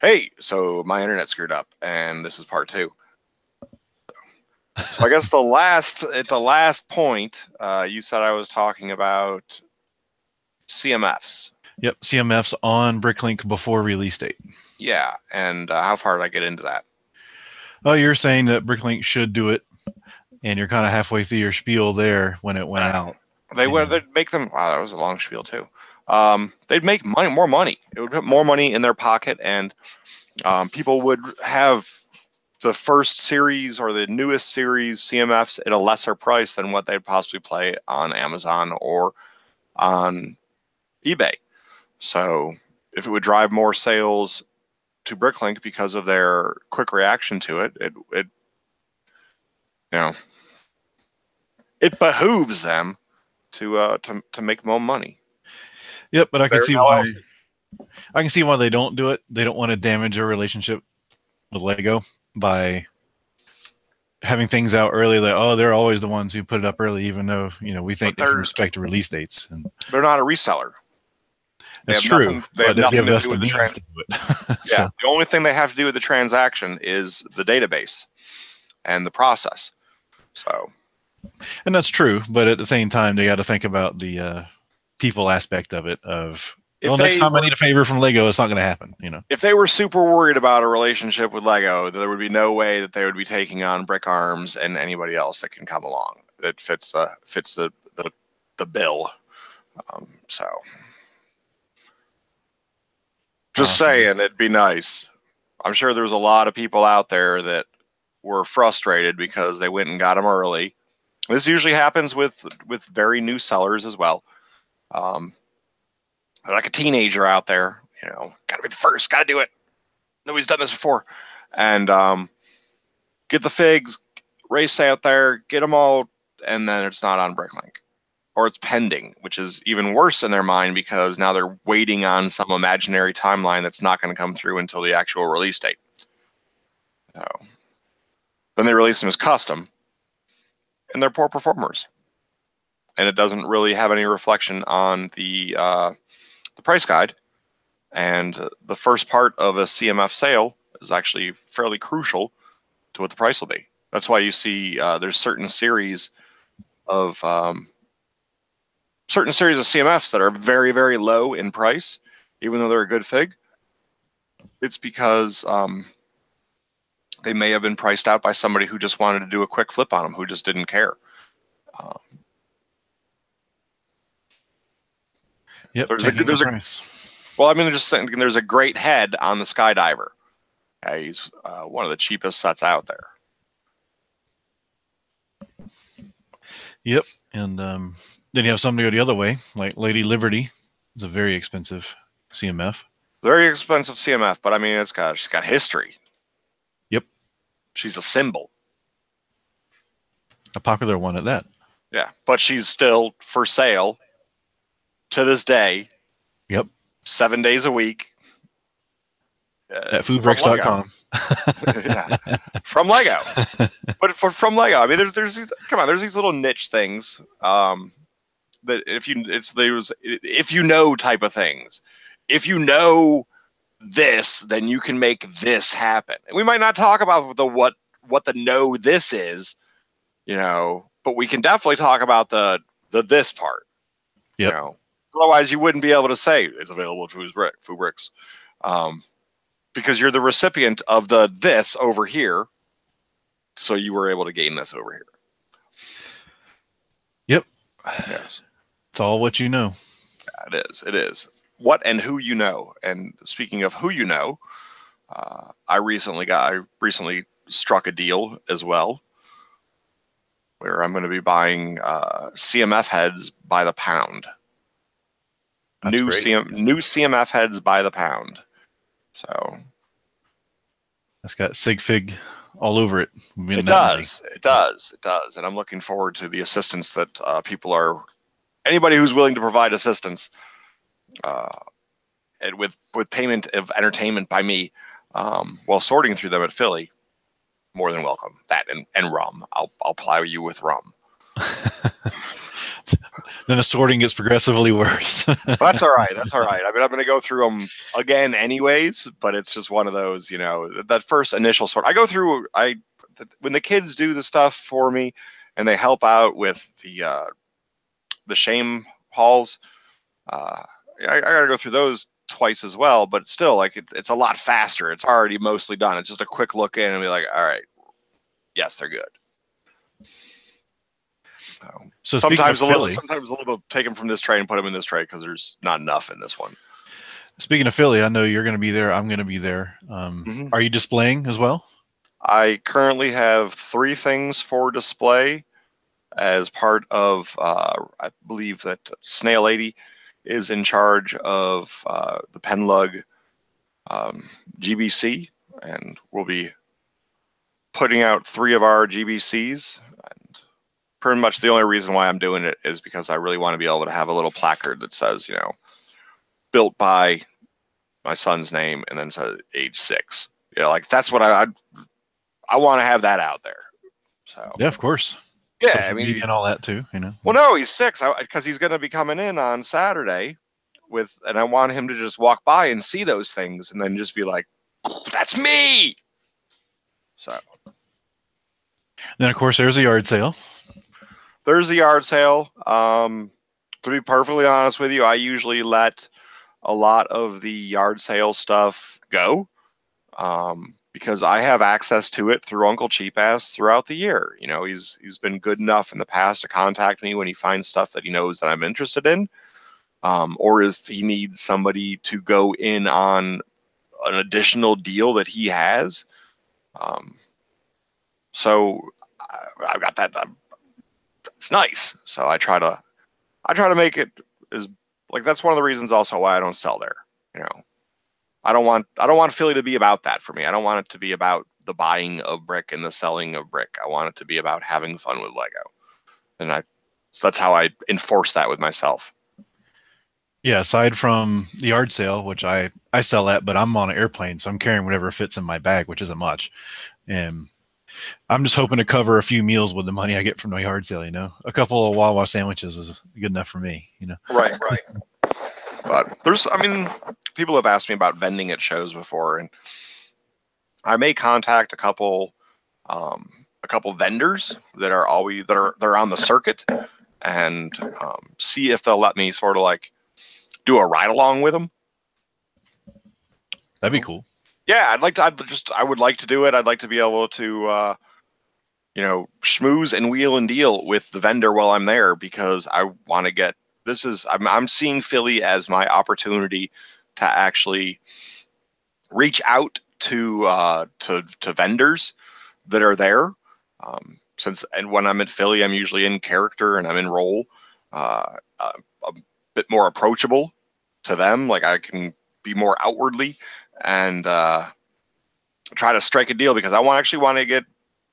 Hey, so my internet screwed up, and this is part two. So I guess at the last point, you said I was talking about CMFs. Yep, CMFs on Bricklink before release date. Yeah, and how far did I get into that? Oh, you're saying that Bricklink should do it, and you're kind of halfway through your spiel there when it went out. They'd make them. Wow, that was a long spiel too. They'd make more money. It would put more money in their pocket, and people would have the first series or the newest series CMFs at a lesser price than what they'd possibly play on Amazon or on eBay. So if it would drive more sales to Bricklink because of their quick reaction to it, it you know it behooves them to make more money. Yep, but I can see why. I can see why they don't do it. They don't want to damage their relationship with Lego by having things out early. Like, oh, they're always the ones who put it up early, even though we think they can respect the release dates. And they're not a reseller. That's true. They have nothing to do with the means to do it. Yeah, the only thing they have to do with the transaction is the database and the process. So, and that's true, but at the same time, they got to think about the people aspect of it. Next time I need a favor from Lego, it's not going to happen. If they were super worried about a relationship with Lego, there would be no way that they would be taking on Brick Arms and anybody else that can come along that fits the bill. So. Just saying, it'd be nice. I'm sure there's a lot of people out there that were frustrated because they went and got them early. This usually happens with very new sellers as well. Like a teenager out there, gotta be the first, gotta do it. Nobody's done this before. And get the figs, race out there, get them all, and then it's not on Bricklink. Or it's pending, which is even worse in their mind because now they're waiting on some imaginary timeline that's not going to come through until the actual release date. So, then they release them as custom, and they're poor performers. And it doesn't really have any reflection on the price guide. And the first part of a CMF sale is actually fairly crucial to what the price will be. That's why you see there's certain series of CMFs that are very, very low in price, even though they're a good fig. It's because they may have been priced out by somebody who just wanted to do a quick flip on them, who just didn't care. Yep. Well, I mean, just thinking there's a great head on the Skydiver. He's one of the cheapest sets out there. Yep, and then you have some to go the other way, like Lady Liberty. It's a very expensive CMF. Very expensive CMF, but I mean, she's got history. Yep. She's a symbol. A popular one at that. Yeah, but she's still for sale to this day. Yep. 7 days a week. At foodbricks.com. Yeah, from Lego. But from Lego, I mean, there's these little niche things that if you know type of things. If you know this, then you can make this happen. And we might not talk about what the know this is, but we can definitely talk about the this part. Yep. Otherwise you wouldn't be able to say it's available at Food Bricks. Because you're the recipient of the this over here, so you were able to gain this over here. Yep. Yes. It's all what you know. Yeah, it is. What and who you know. And speaking of who you know, I recently struck a deal as well, where I'm going to be buying CMF heads by the pound. That's new great. New CMF heads by the pound. So that's got Sig-Fig all over it. It does, and I'm looking forward to the assistance that anybody who's willing to provide assistance, and with payment of entertainment by me, while sorting through them at Philly. More than welcome. That and rum. I'll ply you with rum. Then the sorting gets progressively worse. That's all right. That's all right. I mean, I'm going to go through them again anyways, but it's just one of those, that first initial sort. I go through, when the kids do the stuff for me and they help out with the shame hauls, I got to go through those twice as well, but still, like, it's a lot faster. It's already mostly done. It's just a quick look in and be like, all right, yes, they're good. So sometimes a little bit take them from this tray and put them in this tray because there's not enough in this one. Speaking of Philly, I know you're going to be there. I'm going to be there. Are you displaying as well? I currently have 3 things for display as part of, I believe that Snail 80 is in charge of the Penlug GBC, and we'll be putting out 3 of our GBCs. And pretty much the only reason why I'm doing it is because I really want to be able to have a little placard that says, built by my son's name and then says age 6. Like that's what I want to have that out there. So yeah, of course. Yeah, social media and all that too. Well, no, he's 6 because he's going to be coming in on Saturday and I want him to just walk by and see those things and then just be like, "That's me." So then, of course, there's a yard sale. There's the yard sale. To be perfectly honest with you, I usually let a lot of the yard sale stuff go because I have access to it through Uncle Cheap Ass throughout the year. He's been good enough in the past to contact me when he finds stuff that he knows that I'm interested in, or if he needs somebody to go in on an additional deal that he has. So I've got that. It's nice. So I try to make it as like, that's one of the reasons also why I don't sell there. I don't want Philly to be about that for me. I don't want it to be about the buying of brick and the selling of brick. I want it to be about having fun with Lego. And so that's how I enforce that with myself. Yeah, aside from the yard sale, which I sell at, but I'm on an airplane, so I'm carrying whatever fits in my bag, which isn't much. And I'm just hoping to cover a few meals with the money I get from the yard sale. A couple of Wawa sandwiches is good enough for me. Right. But people have asked me about vending at shows before, and I may contact a couple vendors that are on the circuit and see if they'll let me sort of like do a ride along with them. That'd be cool. Yeah, I would like to do it. I'd like to be able to, schmooze and wheel and deal with the vendor while I'm there because I want to get. I'm seeing Philly as my opportunity to actually reach out to vendors that are there. And when I'm at Philly, I'm usually in character and I'm in role, a bit more approachable to them. Like I can be more outwardly and try to strike a deal because I actually want to get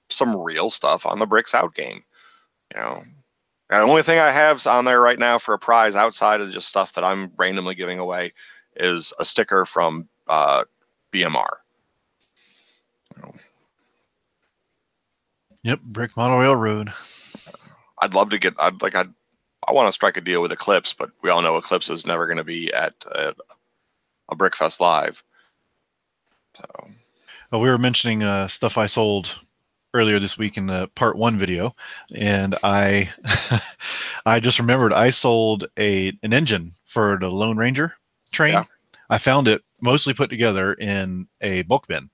some real stuff on the Bricks Out game. The only thing I have on there right now for a prize outside of just stuff that I'm randomly giving away is a sticker from BMR. Yep, Brick Model Railroad. I'd love to I want to strike a deal with Eclipse, but we all know Eclipse is never going to be at a Brickfest Live. So, well, we were mentioning stuff I sold earlier this week in the part 1 video, and I I just remembered I sold an engine for the Lone Ranger train. Yeah. I found it mostly put together in a bulk bin.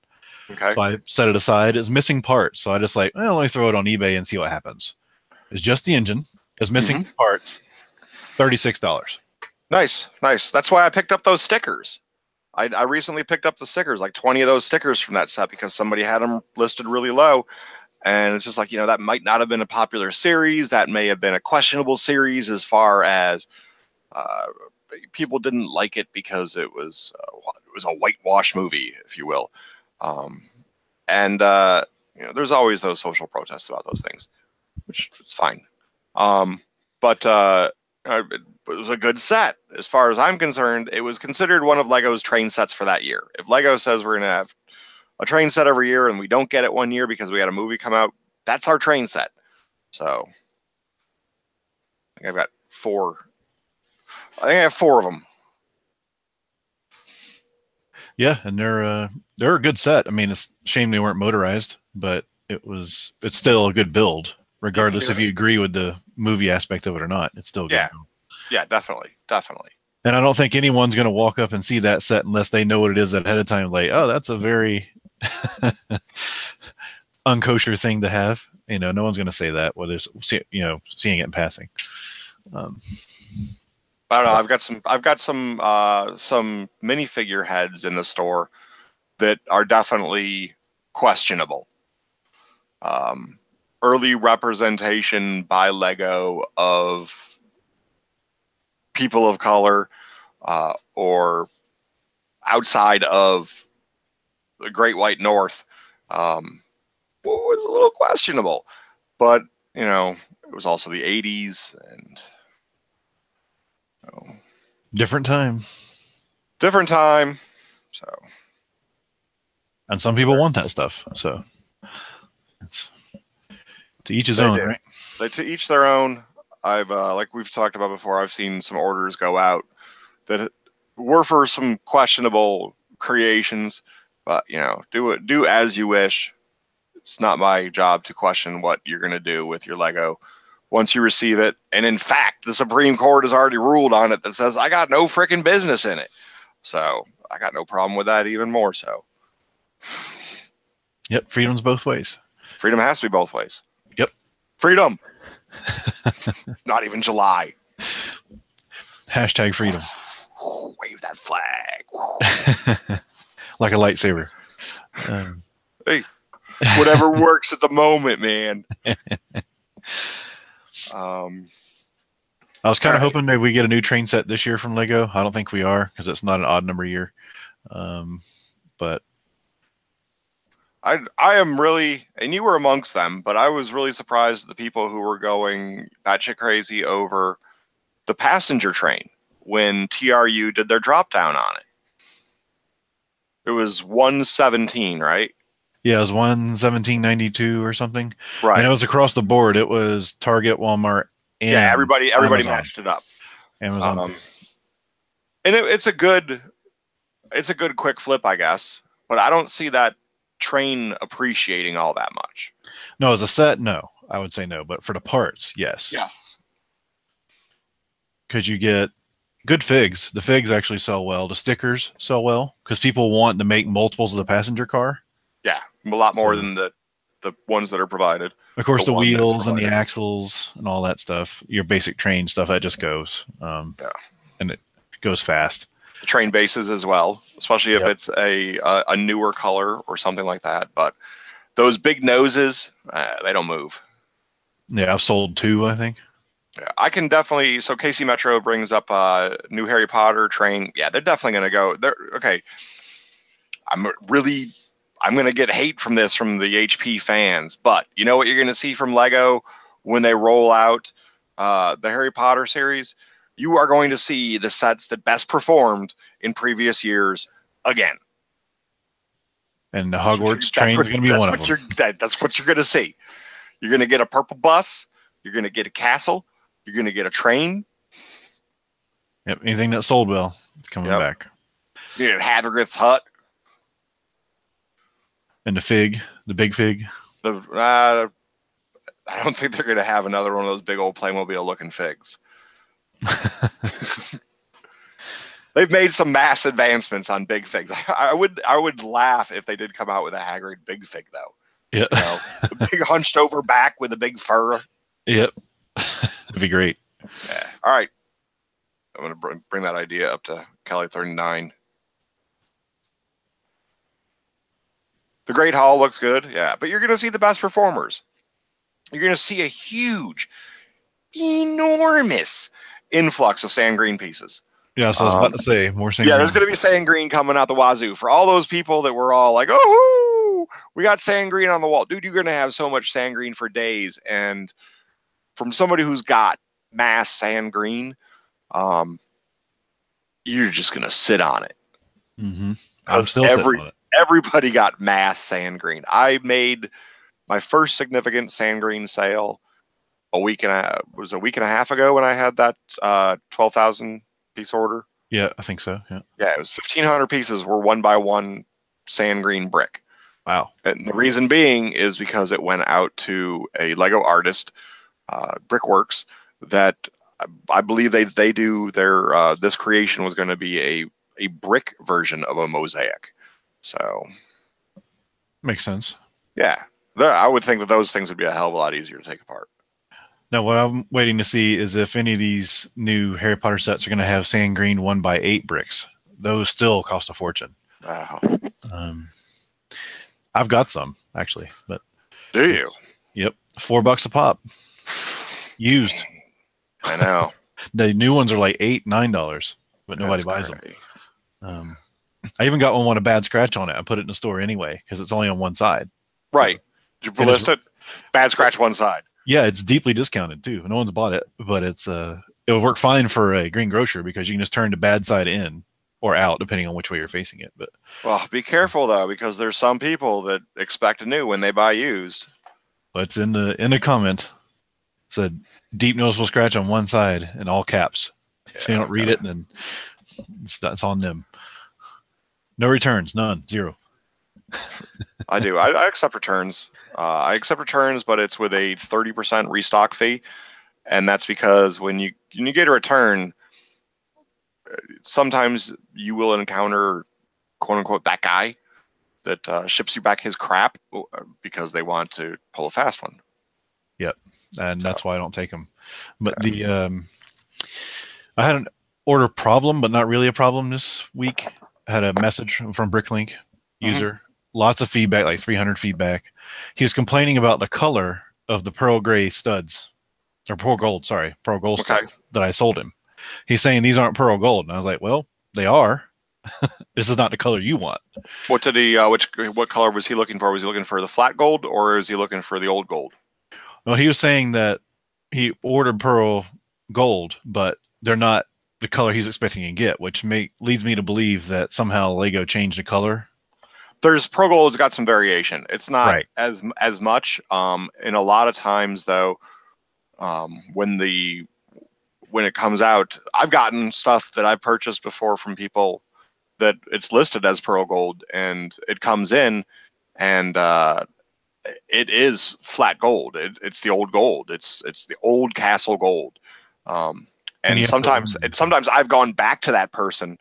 Okay. So I set it aside. It's missing parts, so I just let me throw it on eBay and see what happens. It's just the engine. It's missing parts. $36. Nice. That's why I picked up those stickers. I recently picked up the stickers, like 20 of those stickers from that set because somebody had them listed really low. And it's just like, that might not have been a popular series. That may have been a questionable series as far as people didn't like it because it was a whitewash movie, if you will. There's always those social protests about those things, which is fine. But it was a good set. As far as I'm concerned, it was considered one of Lego's train sets for that year. If Lego says we're going to have a train set every year and we don't get it one year because we had a movie come out, that's our train set. So I've got 4. I think I have 4 of them. Yeah, and they're a good set. I mean, it's a shame they weren't motorized, but it's still a good build, regardless if you agree with the movie aspect of it or not. It's still a good build. Yeah, definitely. And I don't think anyone's going to walk up and see that set unless they know what it is ahead of time. Like, oh, that's a very unkosher thing to have. You know, no one's going to say that, whether it's, you know, seeing it in passing. I don't know. I've got some minifigure heads in the store that are definitely questionable. Early representation by Lego of people of color, or outside of the Great White North, was a little questionable. But you know, it was also the '80s, and different time. So, and some people want that stuff. So it's to each his own, right? To each their own. I've like we've talked about before, I've seen some orders go out that were for some questionable creations, but you know, do as you wish. It's not my job to question what you're going to do with your Lego once you receive it. And in fact, the Supreme Court has already ruled on it that says I got no freaking business in it. So I got no problem with that, even more so. Yep, freedom's both ways. Freedom has to be both ways. Yep. Freedom. It's not even July. Hashtag freedom. Wave that flag. Like a lightsaber. Hey, whatever works at the moment, man. I was kind of hoping that we get a new train set this year from Lego. I don't think we are, because it's not an odd number year. But I am really, and you were amongst them, but I was really surprised at the people who were going batshit crazy over the passenger train when TRU did their drop down on it. It was 117, right? Yeah, it was 117.92 or something. Right. And it was across the board. It was Target, Walmart, and yeah, everybody Amazon. matched it up. Amazon. And it's a good quick flip, I guess. But I don't see that train appreciating all that much. No, as a set, no. I would say no. But for the parts, yes. Yes. Because you get good figs. The figs actually sell well. The stickers sell well because people want to make multiples of the passenger car. Yeah, a lot more than the ones that are provided. Of course, the wheels and the axles and all that stuff, your basic train stuff, that just goes. And it goes fast. The train bases as well, especially if it's a newer color or something like that. But those big noses, they don't move. Yeah, I've sold 2, I think. Yeah, I can definitely. So KC Metro brings up a new Harry Potter train. Yeah, they're definitely going to go. Okay. I'm going to get hate from this from the HP fans, but you know what you're going to see from Lego when they roll out the Harry Potter series? You are going to see the sets that best performed in previous years again. And the Hogwarts train is going to be one of them. That's what you're going to see. You're going to get a purple bus. You're going to get a castle. You're going to get a train. Yep, anything that sold well, it's coming back. You get Hagrid's hut. And the fig, the big fig. I don't think they're going to have another one of those big old Playmobil-looking figs. They've made some mass advancements on big figs. I would laugh if they did come out with a Hagrid big fig, though. Yeah, you know, the big hunched over back with a big fur. Yep, that'd be great. Yeah. All right, I'm going to bring that idea up to Kelly 39. The Great Hall looks good, yeah, but you're going to see the best performers. You're going to see a huge, enormous influx of sand green pieces. Yeah, so I was about to say more sand green. Yeah, there's going to be sand green coming out the wazoo. For all those people that were all like, oh, we got sand green on the wall. Dude, you're going to have so much sand green for days. And from somebody who's got mass sand green, you're just going to sit on it. Mm-hmm. I'm still sitting on it. Everybody got mass sand green. I made my first significant sand green sale a week and a week and a half ago when I had that 12,000 piece order. Yeah, I think so. Yeah. Yeah, it was 1,500 pieces were 1x1 sand green brick. Wow. And the reason being is because it went out to a Lego artist, Brickworks, that I believe they do their this creation was going to be a brick version of a mosaic. So Makes sense. yeah, I would think that those things would be a hell of a lot easier to take apart. Now, what I'm waiting to see is if any of these new Harry Potter sets are going to have sand green 1x8 bricks. Those still cost a fortune. Wow. I've got some actually, but Do you? Yep, $4 a pop. Used. I know. The new ones are like $8, $9, but nobody buys them. I even got one with a bad scratch on it. I put it in the store anyway because it's only on one side. Right. Did you list it? Bad scratch one side. Yeah, it's deeply discounted too. No one's bought it, but it would work fine for a green grocer because you can just turn the bad side in or out depending on which way you're facing it. But well, be careful though, because there's some people that expect a new when they buy used. It's in the comment. It said deep noticeable scratch on one side in all caps. If you don't read it, then it's on them. No returns, none, 0. I do. I accept returns. I accept returns, but it's with a 30% restock fee, and that's because when you get a return, sometimes you will encounter "quote unquote" that guy that ships you back his crap because they want to pull a fast one. Yep, and that's why I don't take them. But I had an order problem, but not really a problem this week. I had a message from Bricklink user. Lots of feedback, like 300 feedback. He was complaining about the color of the pearl gray studs, or pearl gold studs that I sold him. He's saying these aren't pearl gold, and I was like, well, they are. This is not the color you want. What did he? What color was he looking for? Was he looking for the flat gold, or is he looking for the old gold? Well, he was saying that he ordered pearl gold, but they're not the color he's expecting to get, which leads me to believe that somehow Lego changed the color. There's Pro Gold's got some variation. It's not as much. In a lot of times though, when it comes out, I've gotten stuff that I've purchased before from people that it's listed as Pearl Gold, and it comes in, and it is flat gold. It's the old gold. It's the old castle gold. And sometimes I've gone back to that person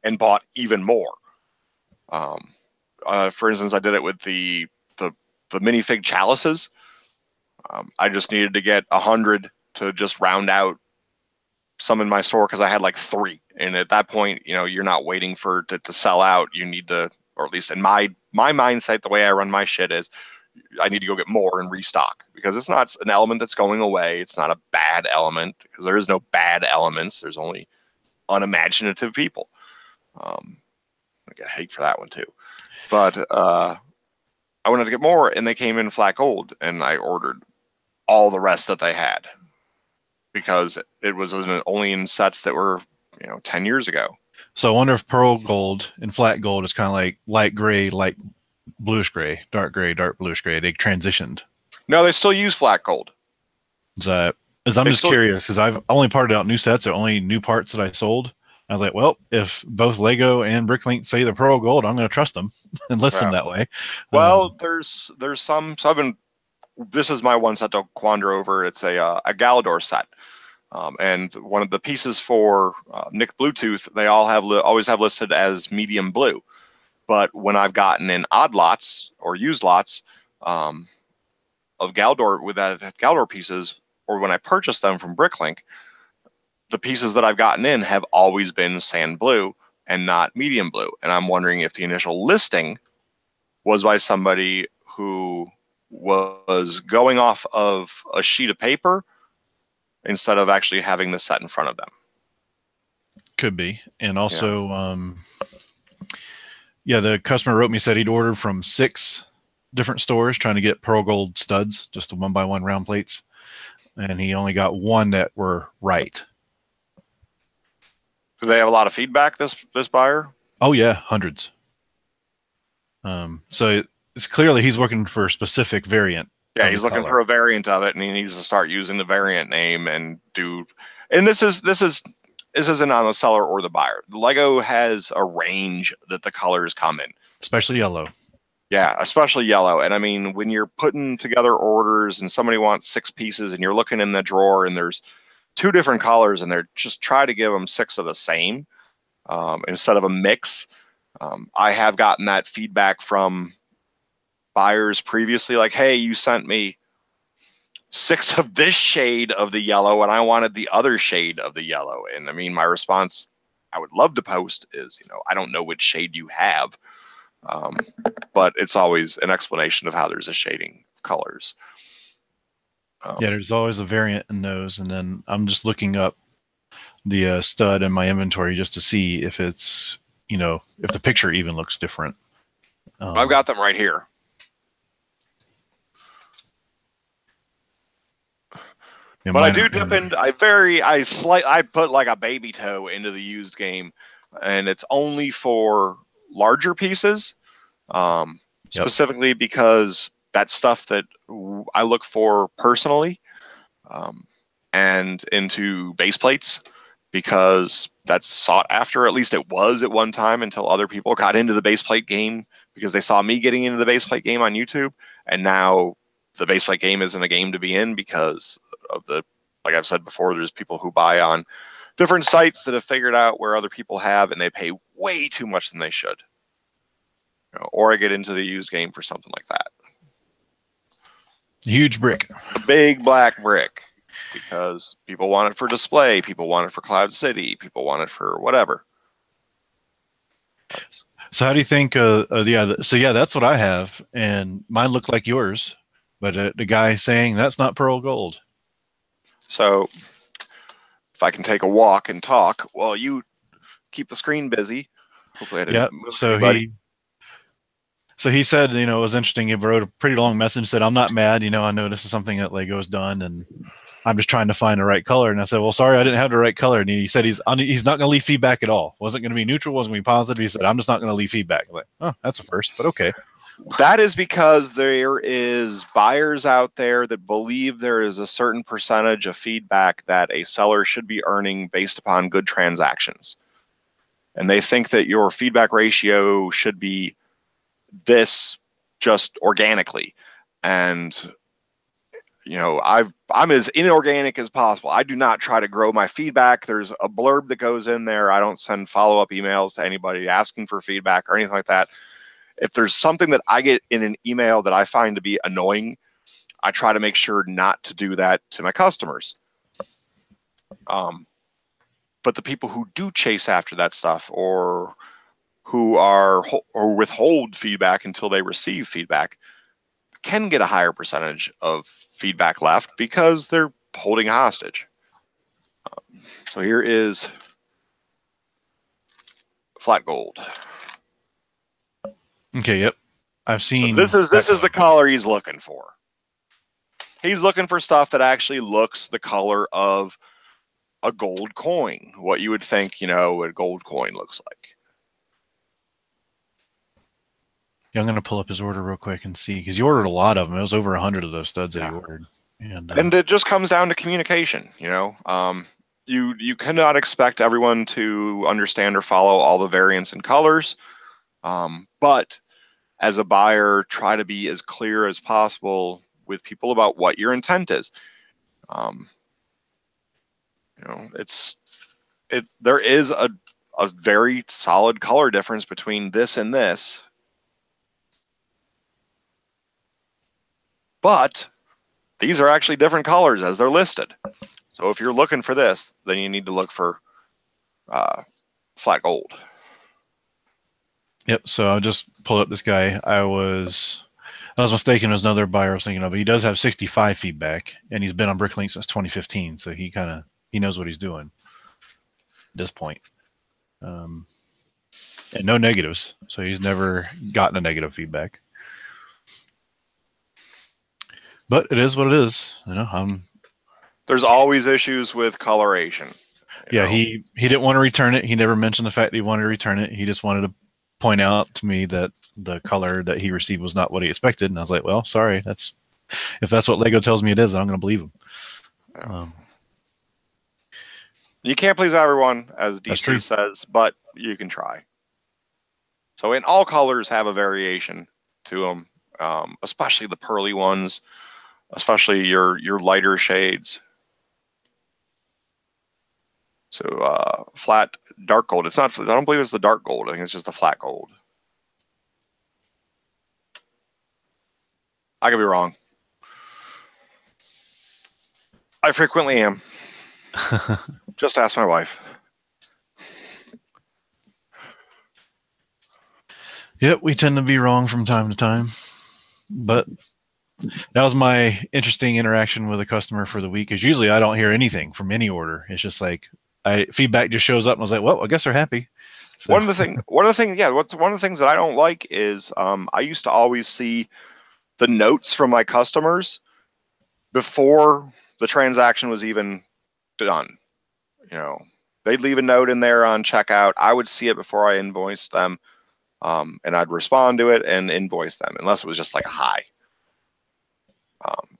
and bought even more. For instance, I did it with the minifig chalices. I just needed to get 100 to just round out some in my store because I had like 3. And at that point, you're not waiting for it to sell out. You need to, or at least in my mindset, the way I run my shit is, I need to go get more and restock because it's not an element that's going away. It's not a bad element because there is no bad elements. There's only unimaginative people. I get hate for that one too. But I wanted to get more, and they came in flat gold, and I ordered all the rest that they had because it was only in sets that were 10 years ago. So I wonder if pearl gold and flat gold is kind of like light gray, light bluish gray, dark bluish gray. They transitioned. No, they still use flat gold. I'm just curious because I've only parted out new sets, or only new parts that I sold. I was like, well, if both Lego and Bricklink say the pearl gold, I'm going to trust them and list them that way. Well, there's some. So this is my one set to quander over. It's a Galador set. And one of the pieces for Nick Bluetooth, they all always have listed as medium blue. But when I've gotten in odd lots or used lots of Galador with that Galador pieces, or when I purchased them from Bricklink, the pieces that I've gotten in have always been sand blue and not medium blue. And I'm wondering if the initial listing was by somebody who was going off of a sheet of paper instead of actually having the set in front of them. Could be. And also, the customer wrote me, said he'd ordered from 6 different stores trying to get pearl gold studs, just the 1x1 round plates. And he only got 1 that were right. Do they have a lot of feedback, this buyer? Oh yeah, hundreds. So it's clearly he's looking for a specific variant Yeah, of the he's looking color. for a variant of it, and he needs to start using the variant name and do. And this isn't on the seller or the buyer. Lego has a range that the colors come in. Especially yellow. Yeah, especially yellow. And I mean, when you're putting together orders and somebody wants 6 pieces, and you're looking in the drawer and there's 2 different colors, and they're just try to give them 6 of the same instead of a mix. I have gotten that feedback from buyers previously, like, hey, you sent me 6 of this shade of the yellow and I wanted the other shade of the yellow. And I mean, my response I would love to post is, I don't know which shade you have, but it's always an explanation of how there's a shading of colors. Yeah, there's always a variant in those, and then I'm just looking up the stud in my inventory just to see if it's, if the picture even looks different. I've got them right here. Yeah, but I do dip in. I put like a baby toe into the used game, and it's only for larger pieces, specifically because that's stuff that I look for personally, and into base plates because that's sought after. At least it was at one time until other people got into the base plate game because they saw me getting into the base plate game on YouTube, and now the base plate game isn't a game to be in because of like I've said before, there's people who buy on different sites that have figured out where other people have, and they pay way too much than they should. Or I get into the used game for something like that. Huge brick. A big black brick, because people want it for display, people want it for Cloud City, people want it for whatever. So how do you think, that's what I have, and mine look like yours, but the guy saying that's not pearl gold. So if I can take a walk and talk while you keep the screen busy. Hopefully I didn't move anybody. So he said, it was interesting. He wrote a pretty long message, said, I'm not mad. I know this is something that Lego's done, and I'm just trying to find the right color. And I said, well, sorry, I didn't have the right color. And he said he's not going to leave feedback at all. Wasn't going to be neutral, wasn't going to be positive. He said, I'm just not going to leave feedback. I'm like, oh, that's a first, but okay. That is because there is buyers out there that believe there is a certain percentage of feedback that a seller should be earning based upon good transactions. And they think that your feedback ratio should be this just organically. And, I'm as inorganic as possible. I do not try to grow my feedback. There's a blurb that goes in there. I don't send follow-up emails to anybody asking for feedback or anything like that. If there's something that I get in an email that I find to be annoying, I try to make sure not to do that to my customers. But the people who do chase after that stuff, or who withhold feedback until they receive feedback, can get a higher percentage of feedback left because they're holding hostage. So here is flat gold. Okay, yep. I've seen. So this is the color he's looking for. He's looking for stuff that actually looks the color of a gold coin. What you would think, a gold coin looks like. Yeah, I'm going to pull up his order real quick and see, because he ordered a lot of them. It was over 100 of those studs that he ordered. And it just comes down to communication, You cannot expect everyone to understand or follow all the variants and colors. But as a buyer, try to be as clear as possible with people about what your intent is. There is a very solid color difference between this and this. But these are actually different colors as they're listed. So if you're looking for this, then you need to look for flat gold. Yep. So I'll just pull up this guy. I was mistaken. It was another buyer I was thinking of. But he does have 65 feedback, and he's been on Bricklink since 2015. So he knows what he's doing at this point. And no negatives. So he's never gotten a negative feedback. But it is what it is. There's always issues with coloration. Yeah, he didn't want to return it. He never mentioned the fact that he wanted to return it. He just wanted to point out to me that the color that he received was not what he expected. And I was like, well, sorry, that's If that's what Lego tells me it is, I'm going to believe them. Yeah. You can't please everyone, as That's true. DC says, but you can try. So, in all colors have a variation to them, especially the pearly ones, especially your lighter shades. So, flat dark gold. It's not. I don't believe it's the dark gold. I think it's just the flat gold. I could be wrong. I frequently am. Just ask my wife. Yep, we tend to be wrong from time to time. But that was my interesting interaction with a customer for the week. Is usually I don't hear anything from any order. It's just like feedback just shows up and I was like, well, I guess they're happy. So. One of the things that I don't like is I used to always see the notes from my customers before the transaction was even done. You know, they'd leave a note in there on checkout. I would see it before I invoiced them, and I'd respond to it and invoice them, unless it was just like a hi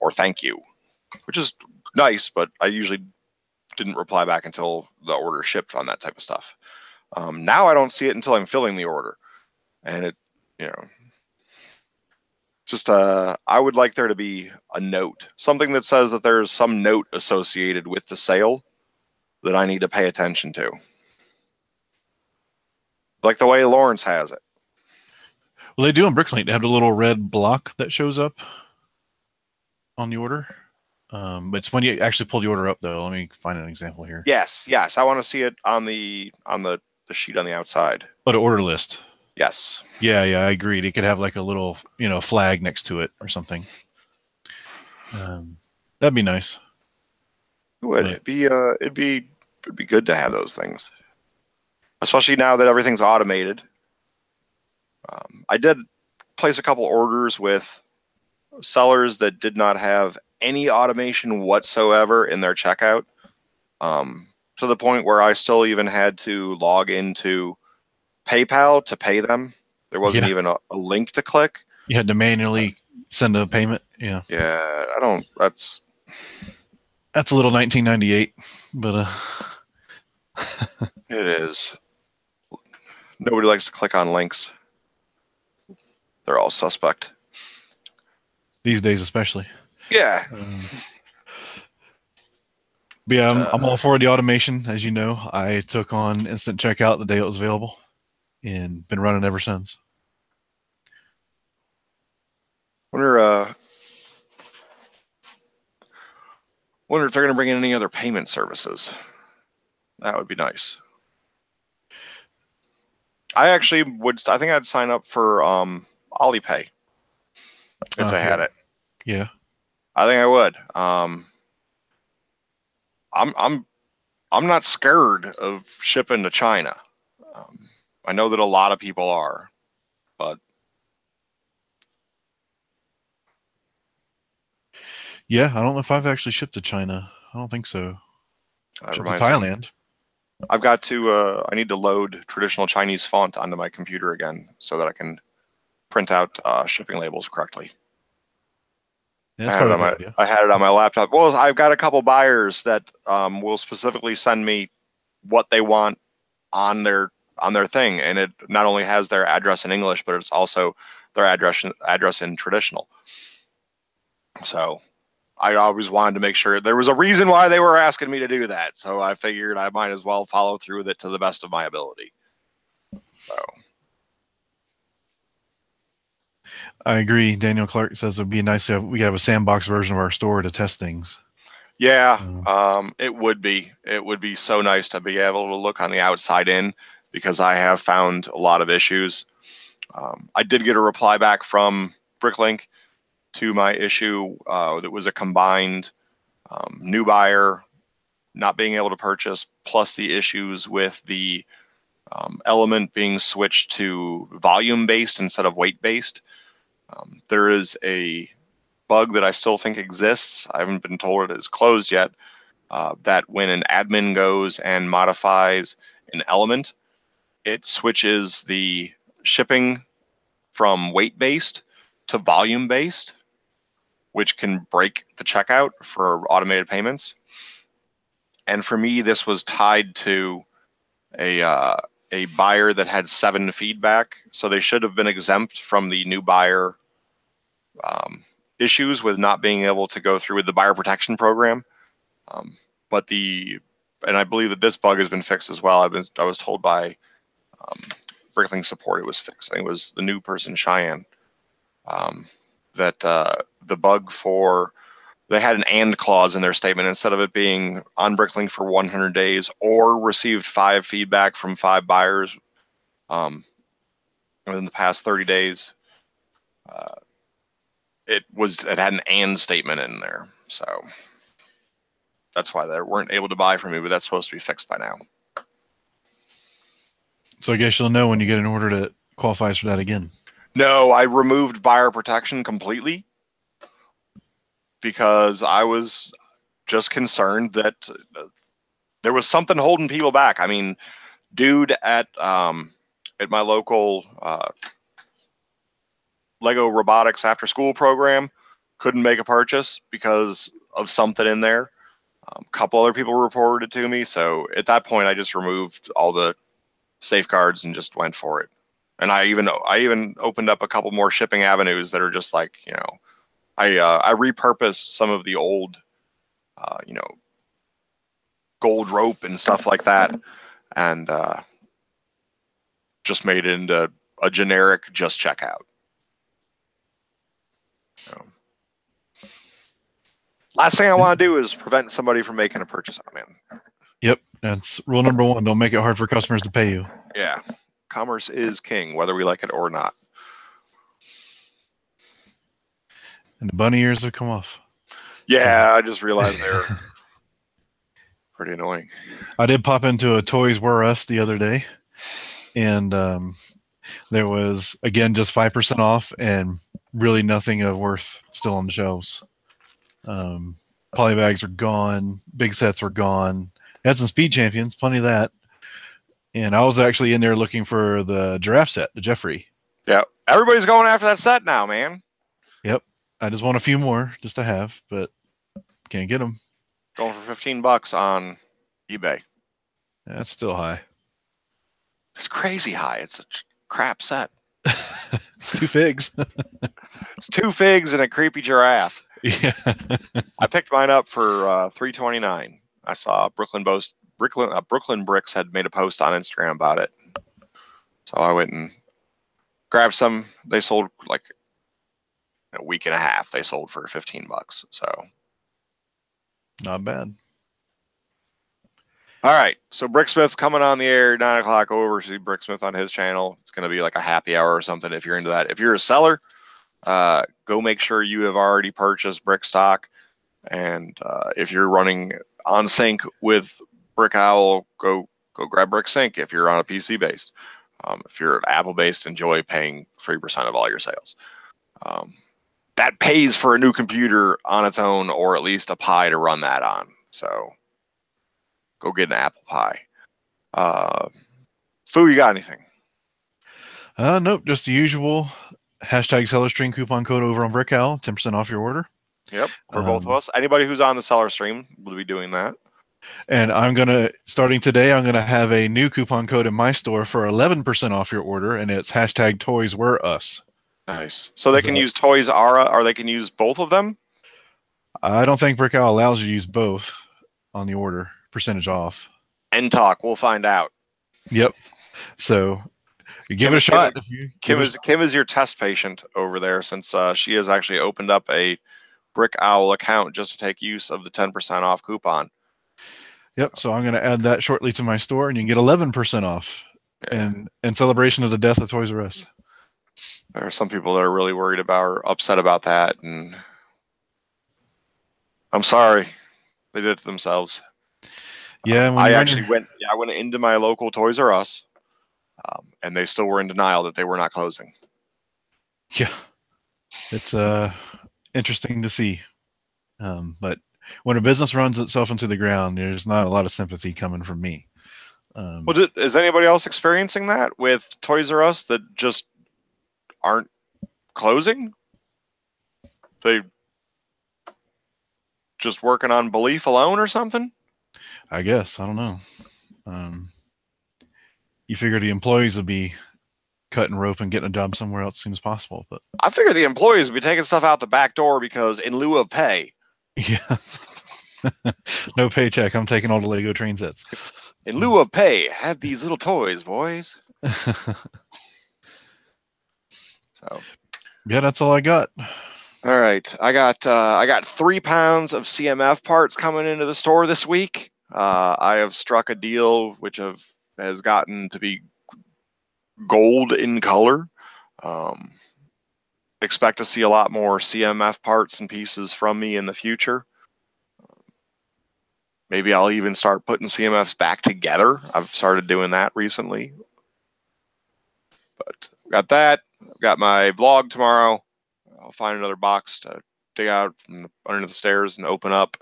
or thank you, which is nice, but I usually didn't reply back until the order shipped on that type of stuff. Now I don't see it until I'm filling the order, and it, just I would like there to be a note, something that says that there's some note associated with the sale that I need to pay attention to, like the way Lawrence has it. Well, they do on Bricklink. They have a little red block that shows up on the order. But it's when you actually pull the order up, though. Let me find an example here. Yes. I want to see it on the sheet on the outside. Oh, the order list. Yes. Yeah, I agree. They could have like a little, flag next to it or something. That'd be nice. It would. It'd be good to have those things, especially now that everything's automated. I did place a couple orders with sellers that did not have any automation whatsoever in their checkout, to the point where I still even had to log into PayPal to pay them. There wasn't even a link to click. You had to manually send a payment. Yeah. Yeah, that's a little 1998, but it is. Nobody likes to click on links. They're all suspect. These days, especially. Yeah. But yeah, I'm all for the automation. As you know, I took on instant checkout the day it was available and been running ever since. Wonder if they're going to bring in any other payment services. That would be nice. I think I'd sign up for Alipay if they had it. Yeah. I think I would. I'm not scared of shipping to China. I know that a lot of people are, but yeah, I don't know if I've actually shipped to China. I don't think so. Shipped to Thailand. I've got to. I need to load traditional Chinese font onto my computer again so that I can print out shipping labels correctly. Yeah, I had it on my laptop. Well, I've got a couple buyers that will specifically send me what they want on their thing, and it not only has their address in English, but it's also their address in traditional. So I always wanted to make sure there was a reason why they were asking me to do that. So I figured I might as well follow through with it to the best of my ability. So I agree. Daniel Clark says it'd be nice to have a sandbox version of our store to test things. Yeah, it would be. It would be so nice to be able to look on the outside in, because I have found a lot of issues. I did get a reply back from Bricklink to my issue that was a combined new buyer not being able to purchase, plus the issues with the element being switched to volume-based instead of weight-based. There is a bug that I still think exists. I haven't been told it is closed yet, that when an admin goes and modifies an element, it switches the shipping from weight-based to volume-based. which can break the checkout for automated payments. And for me, this was tied to a buyer that had 7 feedback, so they should have been exempt from the new buyer issues with not being able to go through with the buyer protection program. And I believe that this bug has been fixed as well. I was told by Bricklink support it was fixed. I think it was the new person, Cheyenne, that the bug they had an and clause in their statement instead of it being on Bricklink for 100 days or received 5 feedback from 5 buyers within the past 30 days. It had an and statement in there, so that's why they weren't able to buy from me. But that's supposed to be fixed by now. So I guess you'll know when you get an order that qualifies for that again. No, I removed buyer protection completely because I was just concerned that there was something holding people back. I mean, dude at my local Lego Robotics after school program couldn't make a purchase because of something in there. A couple other people reported it to me. So at that point, I just removed all the safeguards and just went for it. And I even opened up a couple more shipping avenues that are just like, I repurposed some of the old, gold rope and stuff like that, and just made it into a generic just checkout. So, last thing I want to do is prevent somebody from making a purchase on me. Yep, that's rule number 1. Don't make it hard for customers to pay you. Yeah, commerce is king, whether we like it or not. And the bunny ears have come off. Yeah, so. I just realized they're pretty annoying. I did pop into a Toys R Us the other day, and there was, again, just 5% off and really nothing of worth still on the shelves. Polybags are gone. Big sets were gone. Had some Speed Champions, plenty of that. And I was actually in there looking for the giraffe set, the Jeffrey. Yeah, everybody's going after that set now, man. Yep. I just want a few more just to have, but can't get them. Going for $15 on eBay. That's still high. It's crazy high. It's a crap set. It's 2 figs. It's 2 figs and a creepy giraffe. Yeah. I picked mine up for $3.29. I saw Brooklyn Bricks had made a post on Instagram about it, so I went and grabbed some. They sold like a week and a half. They sold for $15, so not bad. All right, so Bricksmith's coming on the air 9 o'clock. Over to see Bricksmith on his channel. It's going to be like a happy hour or something if you're into that. If you're a seller, go make sure you have already purchased brick stock, and if you're running on sync with Brick Owl, go grab Brick Sync. If you're on a PC based, if you're Apple based, enjoy paying 3% of all your sales. That pays for a new computer on its own, or at least a Pi to run that on. So go get an Apple Pi. Foo, you got anything? Nope, just the usual #SellerStream coupon code over on Brick Owl, 10% off your order. Yep, for both of us. Anybody who's on the seller stream will be doing that. And starting today, I'm gonna have a new coupon code in my store for 11% off your order, and it's #ToysWereUs. Nice. So they can use Toys R, or they can use both of them? I don't think Brick Owl allows you to use both on the order, percentage off. And talk, we'll find out. Yep. So you give it a shot. Kim is your test patient over there, since she has actually opened up a Brick Owl account just to take use of the 10% off coupon. Yep. So I'm going to add that shortly to my store, and you can get 11% off in celebration of the death of Toys R Us. There are some people that are really worried about or upset about that, and I'm sorry, they did it to themselves. Yeah, I went into my local Toys R Us, and they still were in denial that they were not closing. Yeah, it's interesting to see, but when a business runs itself into the ground, there's not a lot of sympathy coming from me. Well, is anybody else experiencing that with Toys R Us that just aren't closing? just working on belief alone or something? I guess. I don't know. You figure the employees would be cutting rope and getting a job somewhere else as soon as possible. But I figure the employees would be taking stuff out the back door because in lieu of pay. yeah. No paycheck. I'm taking all the Lego train sets. In lieu of pay, have these little toys, boys. So, yeah, that's all I got. All right, I got 3 pounds of CMF parts coming into the store this week. I have struck a deal which has gotten to be gold in color. Expect to see a lot more CMF parts and pieces from me in the future. Maybe I'll even start putting CMFs back together. I've started doing that recently. But I've got that. I've got my vlog tomorrow. I'll find another box to dig out from under the stairs and open up.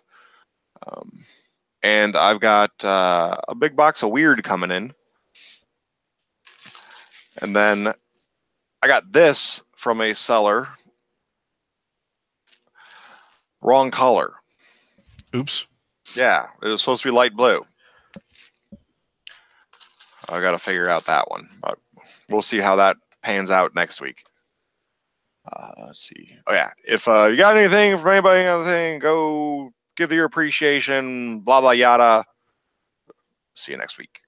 And I've got a big box of weird coming in. And then I got this from a seller. Wrong color. Oops. Yeah, it was supposed to be light blue. I got to figure out that one, but we'll see how that pans out next week. Let's see. Oh yeah, if you got anything from anybody, anything, go give your appreciation. Blah blah yada. See you next week.